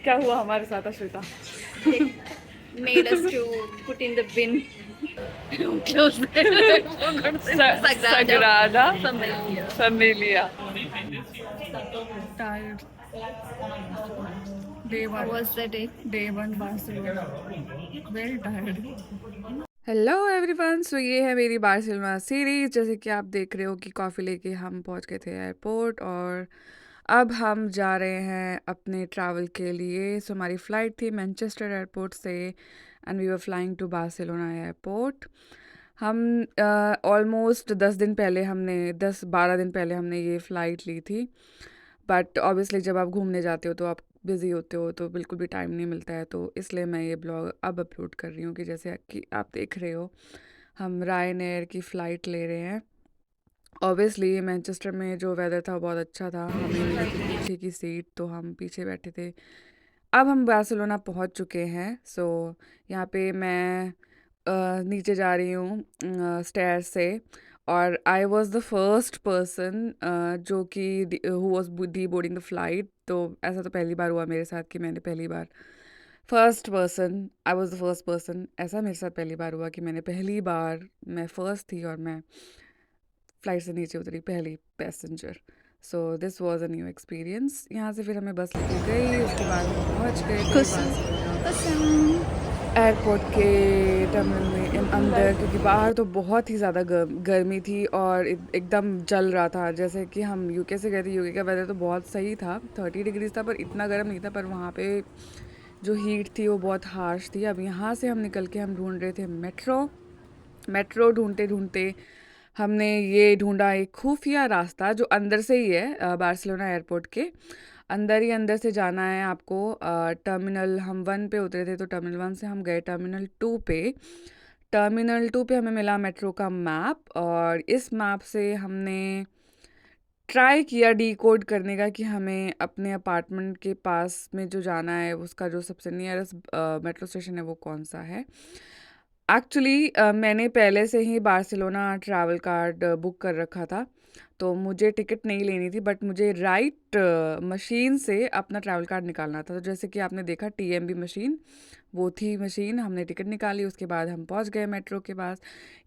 क्या हुआ हमारे साथ Ashwita? Made us to put in the bin. Close Sagrada Familia. Familia. Tired. Day How one. was the day? Day one Barcelona. Very tired. Hello everyone, so ये है मेरी Barcelona series. जैसे कि आप देख रहे हो कि कॉफ़ी लेके हम पहुंच गए थे एयरपोर्ट और अब हम जा रहे हैं अपने ट्रैवल के लिए। सो हमारी फ़्लाइट थी मैनचेस्टर एयरपोर्ट से and we were flying to Barcelona airport. हम ऑलमोस्ट 10-12 दिन पहले हमने ये फ़्लाइट ली थी। बट ऑब्वियसली जब आप घूमने जाते हो तो आप बिज़ी होते हो तो बिल्कुल भी टाइम नहीं मिलता है, तो इसलिए मैं ये ब्लॉग अब अपलोड कर रही हूँ कि जैसे कि आप देख रहे हो हम रायन एयर की फ़्लाइट ले रहे हैं। ऑब्वियसली मैनचेस्टर में जो वेदर था वो बहुत अच्छा था, हमें मिली थी पीछे की सीट तो हम पीछे बैठे थे। अब हम बार्सिलोना पहुंच चुके हैं। सो यहाँ पे मैं नीचे जा रही हूँ स्टेयर से और आई वॉज द फर्स्ट पर्सन जो कि who was D boarding the flight. तो ऐसा तो पहली बार हुआ मेरे साथ कि मैंने पहली बार I was the first person. ऐसा मेरे साथ पहली बार हुआ कि पहली बार मैं फर्स्ट थी और मैं फ्लाइट से नीचे उतरी, पहली passenger. So this was a new experience. यहाँ से फिर हमें बस लेके गई, उसके बाद हम पहुँच गए एयरपोर्ट के टर्मिनल में अंदर, क्योंकि बाहर तो बहुत ही ज़्यादा गर्मी थी और एकदम जल रहा था। जैसे कि हम यूके से गए थे, यूके का वेदर तो बहुत सही था, 30 डिग्रीज था, पर इतना गर्म नहीं था। पर वहाँ पे जो हीट थी वो बहुत हार्श थी। अब यहाँ से हम निकल के हम ढूंढ रहे थे मेट्रो ढूंढते ढूंढते हमने ये ढूंढा एक खुफिया रास्ता जो अंदर से ही है। बार्सिलोना एयरपोर्ट के अंदर से जाना है आपको। टर्मिनल हम 1 पे उतरे थे तो टर्मिनल 1 से हम गए टर्मिनल 2 पे। टर्मिनल 2 पे हमें मिला मेट्रो का मैप और इस मैप से हमने ट्राई किया डिकोड करने का कि हमें अपने अपार्टमेंट के पास में जो जाना है उसका जो सबसे नियरेस्ट मेट्रो स्टेशन है वो कौन सा है। एक्चुअली मैंने पहले से ही बार्सिलोना ट्रैवल कार्ड बुक कर रखा था, तो मुझे टिकट नहीं लेनी थी, बट मुझे राइट मशीन से अपना ट्रैवल कार्ड निकालना था। तो जैसे कि आपने देखा टीएमबी मशीन, वो थी मशीन, हमने टिकट निकाली, उसके बाद हम पहुंच गए मेट्रो के पास।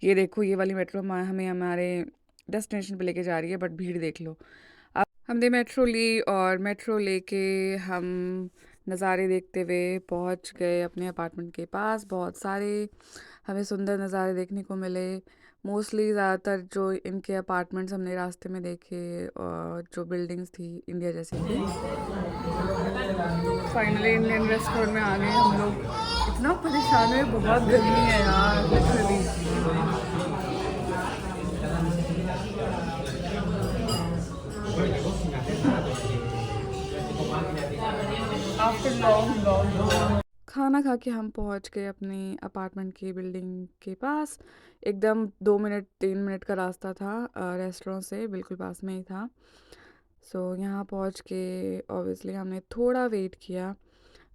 ये देखो, ये वाली मेट्रो हमें हमारे डेस्टिनेशन पे लेके जा रही है, बट भीड़ देख लो। अब हमने मेट्रो ली और मेट्रो लेके हम नज़ारे देखते हुए पहुंच गए अपने अपार्टमेंट के पास। बहुत सारे हमें सुंदर नज़ारे देखने को मिले। मोस्टली ज़्यादातर जो इनके अपार्टमेंट्स हमने रास्ते में देखे और जो बिल्डिंग्स थी इंडिया जैसी थी। फाइनली इंडियन रेस्टोरेंट में आ गए हम लोग। इतना परेशान हुए, बहुत गर्मी है यार लिटरली। आफ्टर लॉन्ग खाना खा के हम पहुंच गए अपने अपार्टमेंट की बिल्डिंग के पास। एकदम 2-3 मिनट का रास्ता था रेस्टोरेंट से, बिल्कुल पास में ही था। सो यहाँ पहुंच के ऑब्वियसली हमने थोड़ा वेट किया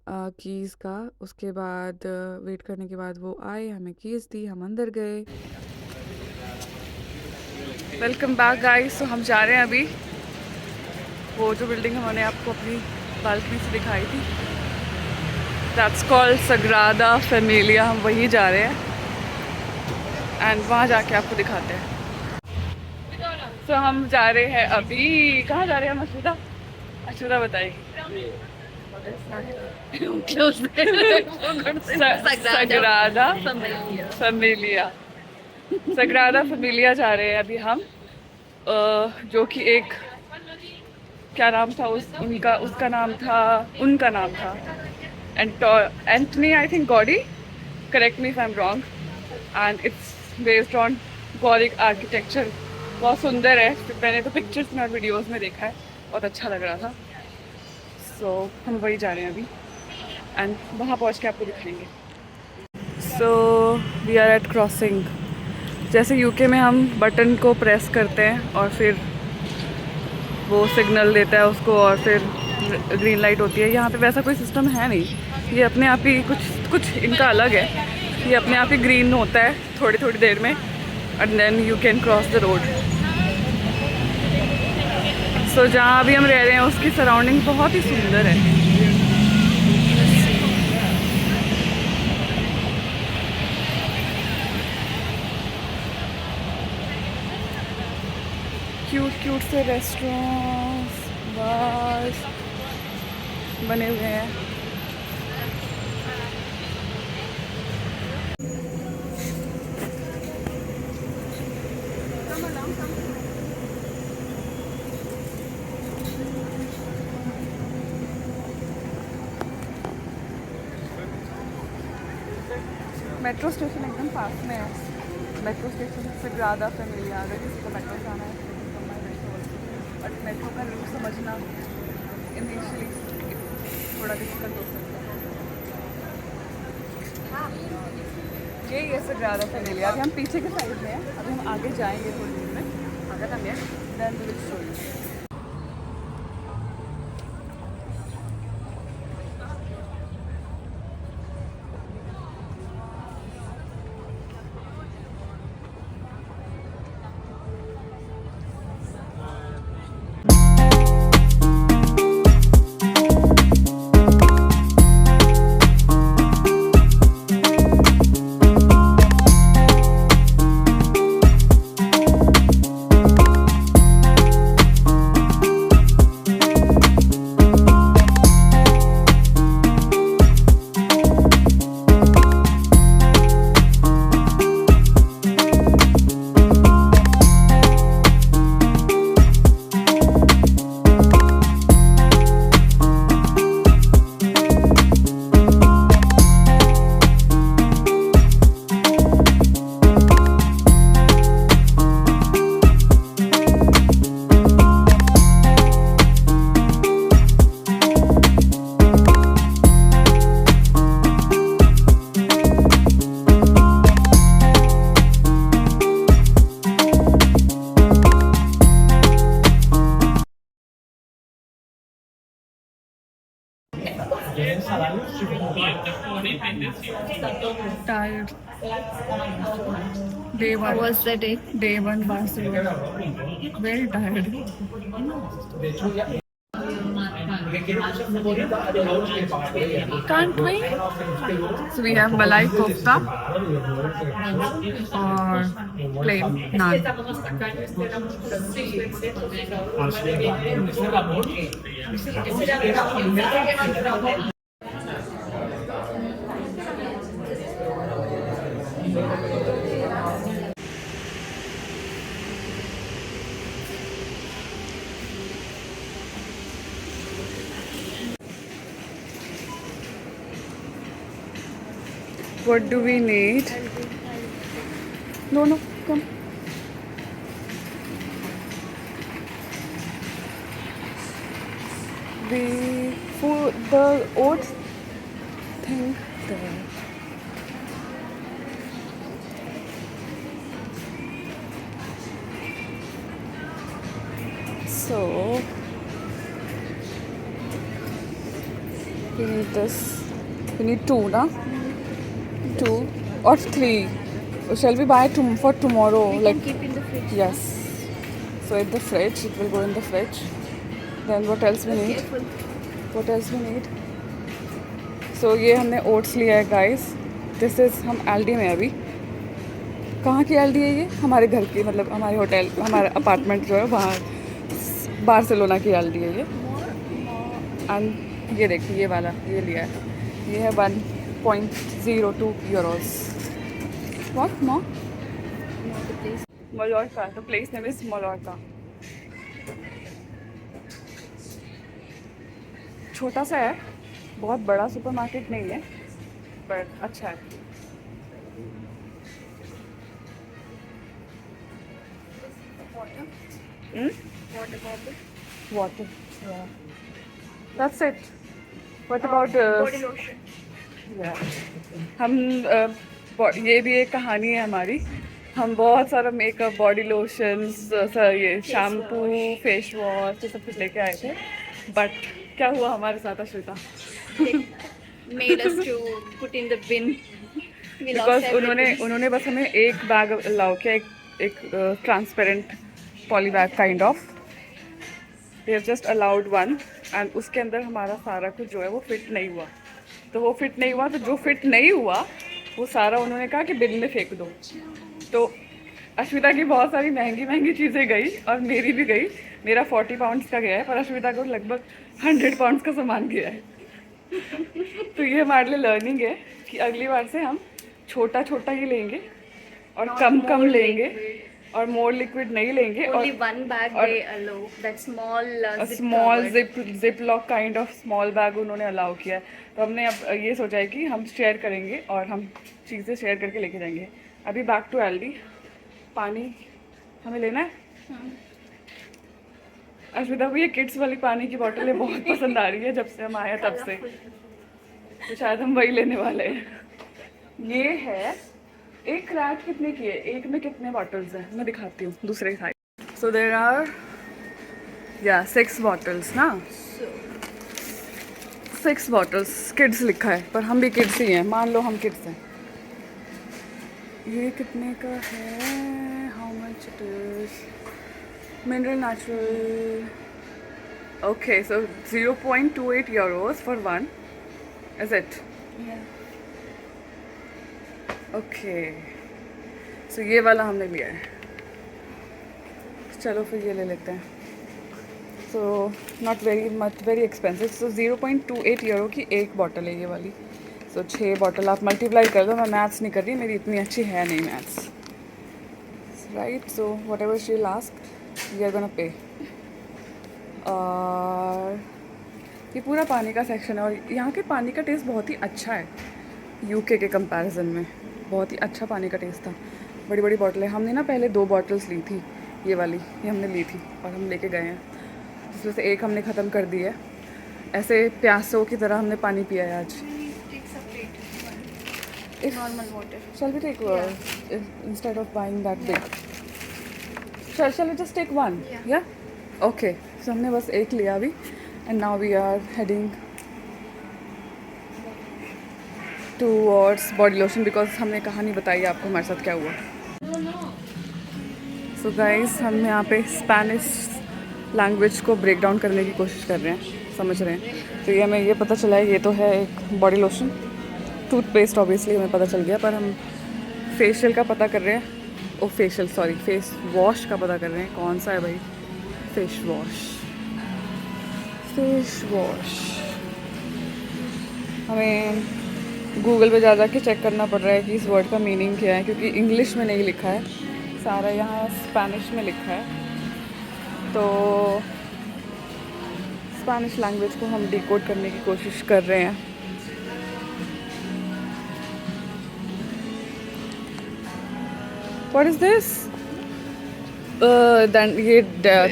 कीज़ का। उसके बाद वेट करने के बाद वो आए, हमें कीज़ दी, हम अंदर गए। Welcome back guys. सो हम जा रहे हैं अभी वो जो बिल्डिंग हमने आपको अपनी बालकनी से दिखाई थी, दैट्स कॉल्ड सग्रादा फैमिलिया, हम वहीं जा रहे हैं एंड वहाँ जाके आपको दिखाते हैं। सो हम जा रहे हैं अभी, कहाँ जा रहे हैं हम अश्विता बताइए। सग्रादा फैमिलिया, सग्रादा फैमिलिया जा रहे हैं अभी हम, जो कि एक क्या नाम था उनका नाम था Antony, I think gaudy, correct me if I am wrong. And it's based on Gothic architecture. बहुत सुंदर है, मैंने तो पिक्चर्स में और वीडियोस में देखा है, बहुत अच्छा लग रहा था। सो हम वही जा रहे हैं अभी एंड वहाँ पहुँच के आपको दिखाएंगे। So we are at crossing. जैसे यूके में हम बटन को प्रेस करते हैं और फिर वो सिग्नल देता है उसको और फिर ग्रीन लाइट होती है, यहाँ पे वैसा कोई सिस्टम है नहीं। ये अपने आप ही कुछ इनका अलग है, ये अपने आप ही ग्रीन होता है थोड़ी देर में and then you can cross the road. So जहाँ अभी हम रह रहे हैं उसकी सराउंडिंग बहुत ही सुंदर है। क्यूट से रेस्टोरेंट्स बार्स बने हुए हैं। मेट्रो स्टेशन एकदम पास में है। मेट्रो स्टेशन से ज़्यादा फैमिलिया अगर किसी को मेट्रो जाना है बट मेट्रो का रूट समझना इनिशियली थोड़ा डिफिकल्ट हो सकता है। ये से ज़्यादा फैमिलिया। अभी हम पीछे के साइड में हैं, अभी हम आगे जाएंगे थोड़ी देर में। अगर हम ये then we will show you. Tired. Day How one. was the day? Day one Barcelona. Very tired. Can't wait. So we have malai kofta or plain naan. What do we need? No, come. The oats thing there. So we need this. We need two, na? Two or three. Shall we buy for tomorrow? We like can keep in the fridge. yes. So in the fridge, it will go in the fridge. Then what else we need? Careful. What else we need? So ये हमने oats लिया है guys. This is हम एल्डी में अभी. कहाँ की एल्डी है ये? हमारे घर की, मतलब हमारे होटल, हमारा अपार्टमेंट जो है वहाँ बार्सिलोना की एल्डी है ये. एंड ये देखिए ये वाला ये लिया है. ये है 1.02 euros. What more? No, the place. Mallorca. The place name is Mallorca. छोटा सा है, बहुत बड़ा सुपरमार्केट नहीं है, पर अच्छा है. Water. Water bottle. Water. Yeah. That's it. What about Body lotion. yeah. हम ये भी एक कहानी है हमारी. हम बहुत सारा मेकअप, बॉडी लोशंस, ये शैम्पू, फेस वॉश, ये सब कुछ लेके आए थे. बट क्या हुआ हमारे साथ Ashwita? They made us to put in the bin. We lost because everything. उन्होंने बस हमें एक बैग अलाउ किया, एक transparent poly bag kind of. They just allowed one and उसके अंदर हमारा सारा कुछ जो है वो फिट नहीं हुआ. तो वो फिट नहीं हुआ, तो जो फिट नहीं हुआ वो सारा उन्होंने कहा कि बिन में फेंक दो. तो अश्विता की बहुत सारी महंगी महंगी चीज़ें गई और मेरी भी गई। मेरा 40 पाउंड्स का गया है पर अश्विता को लगभग 100 पाउंड्स का सामान गया है। तो ये हमारे लिए लर्निंग है कि अगली बार से हम छोटा छोटा ही लेंगे और Not कम कम more लेंगे liquid. और मोर लिक्विड नहीं लेंगे। Only और one bag और they allow. That small zip small covered. Zip lock kind of small bag उन्होंने अलाउ किया है। तो हमने अब ये सोचा है कि हम शेयर करेंगे और हम चीज़ें शेयर करके लेके जाएंगे। अभी बैक टू एल्डी। पानी हमें लेना है। अश्विता को ये किड्स वाली पानी की बोतलें बहुत पसंद आ रही है जब से हम आए हैं तब से। तो शायद हम वही लेने वाले हैं। ये है एक रैक कितने की है, एक में कितने बॉटल्स हैं मैं दिखाती हूँ दूसरे साइड। सो देर आर या 6 बॉटल्स ना, 6 बॉटल्स किड्स लिखा है पर हम भी किड्स ही हैं, मान लो हम किड्स हैं। ये कितने का है, how much it is, mineral natural. Okay so 0.28 euros for one, is it? Okay so ये वाला हमने लिया है। चलो फिर ये ले लेते हैं। So not very expensive. So 0.28 euro की एक बॉटल है ये वाली। सो 6 बॉटल आप मल्टीप्लाई कर दो। मैं मैथ्स नहीं कर रही, मेरी इतनी अच्छी है नहीं maths, right? So whatever she last we are gonna pay. और ये पूरा पानी का सेक्शन है और यहाँ के पानी का टेस्ट बहुत ही अच्छा है यूके के कंपैरिजन में। बहुत ही अच्छा पानी का टेस्ट था। बड़ी बड़ी बॉटलें हमने ना पहले 2 बॉटल्स ली थी, ये वाली ये हमने ली थी और हम लेके गए हैं, जिसमें से एक हमने ख़त्म कर दी है। ऐसे प्यासों की तरह हमने पानी पिया है आज। If Normal water. shall we take instead of buying that big? Shall we just take one? Yeah. Okay. So हमने बस एक लिया अभी and now we are heading towards body lotion because हमने कहानी बताई आपको हमारे साथ क्या हुआ। So guys हम यहाँ पे स्पेनिश लैंग्वेज को ब्रेक डाउन करने की कोशिश कर रहे हैं, समझ रहे हैं। तो ये हमें ये पता चला है ये तो है एक बॉडी लोशन। टूथपेस्ट ऑब्वियसली हमें पता चल गया पर हम फेशियल का पता कर रहे हैं। ओ फेशियल सॉरी, फेस वॉश का पता कर रहे हैं कौन सा है भाई। फेस वॉश हमें गूगल पे जा के चेक करना पड़ रहा है कि इस वर्ड का मीनिंग क्या है, क्योंकि इंग्लिश में नहीं लिखा है, सारा यहाँ स्पेनिश में लिखा है। तो स्पेनिश लैंग्वेज को हम डिकोड करने की कोशिश कर रहे हैं। What is this? ये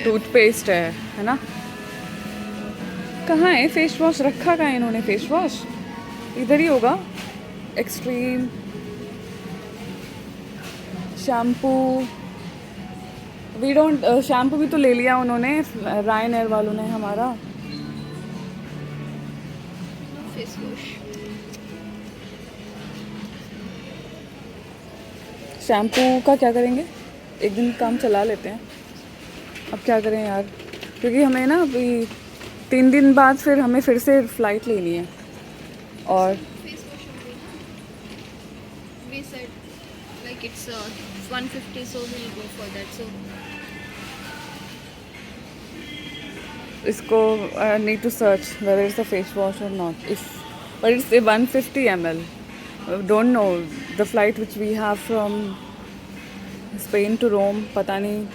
टूथपेस्ट है ना? कहाँ है फेस वॉश? रखा कहाँ है इन्होंने फेस वॉश? इधर ही होगा। Extreme shampoo, we don't shampoo भी तो ले लिया उन्होंने, रायन एयर वालों ने हमारा। Face wash. शैम्पू का क्या करेंगे? एक दिन काम चला लेते हैं। अब क्या करें यार, क्योंकि हमें ना अभी 3 दिन बाद फिर हमें फिर से फ़्लाइट लेनी है। और Face wash only. We said like it's 150, so we'll go for that. So इसको need to search whether it's a face wash और not. If but it's 150 ml। Don't know the flight which we have from Spain to Rome, पता नहीं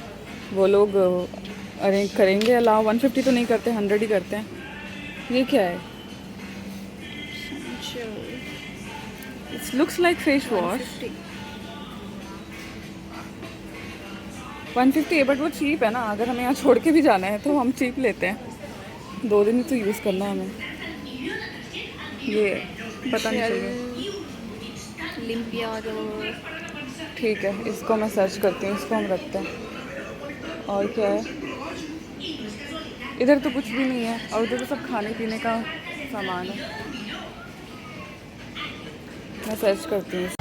वो लोग arrange करेंगे allow. 150 तो नहीं करते, 100 ही करते हैं। ये क्या है? It's looks like face wash. 150 है बट वो चीप है ना। अगर हमें यहाँ छोड़ के भी जाना है तो हम चीप लेते हैं। 2 दिन ही तो यूज़ करना है हमें। ये पता नहीं चलेगा। Limpiador. ठीक है, इसको मैं सर्च करती हूँ, इसको हम रखते हैं। और क्या है? इधर तो कुछ भी नहीं है और उधर तो सब खाने पीने का सामान है। मैं सर्च करती हूँ।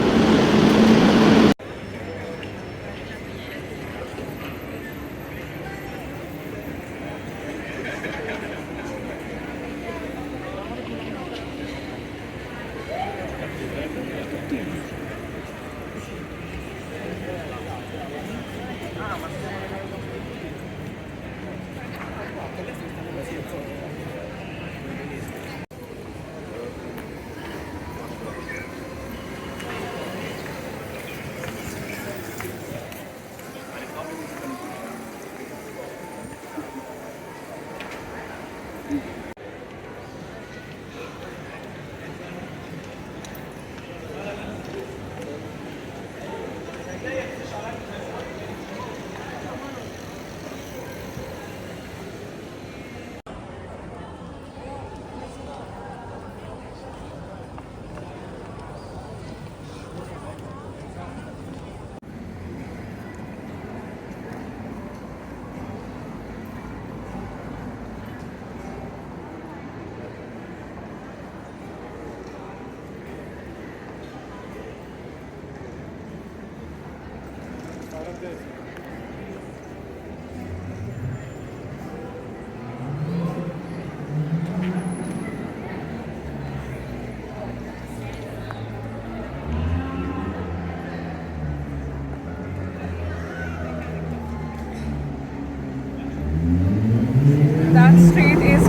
That street is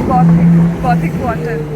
Gothic Quarter.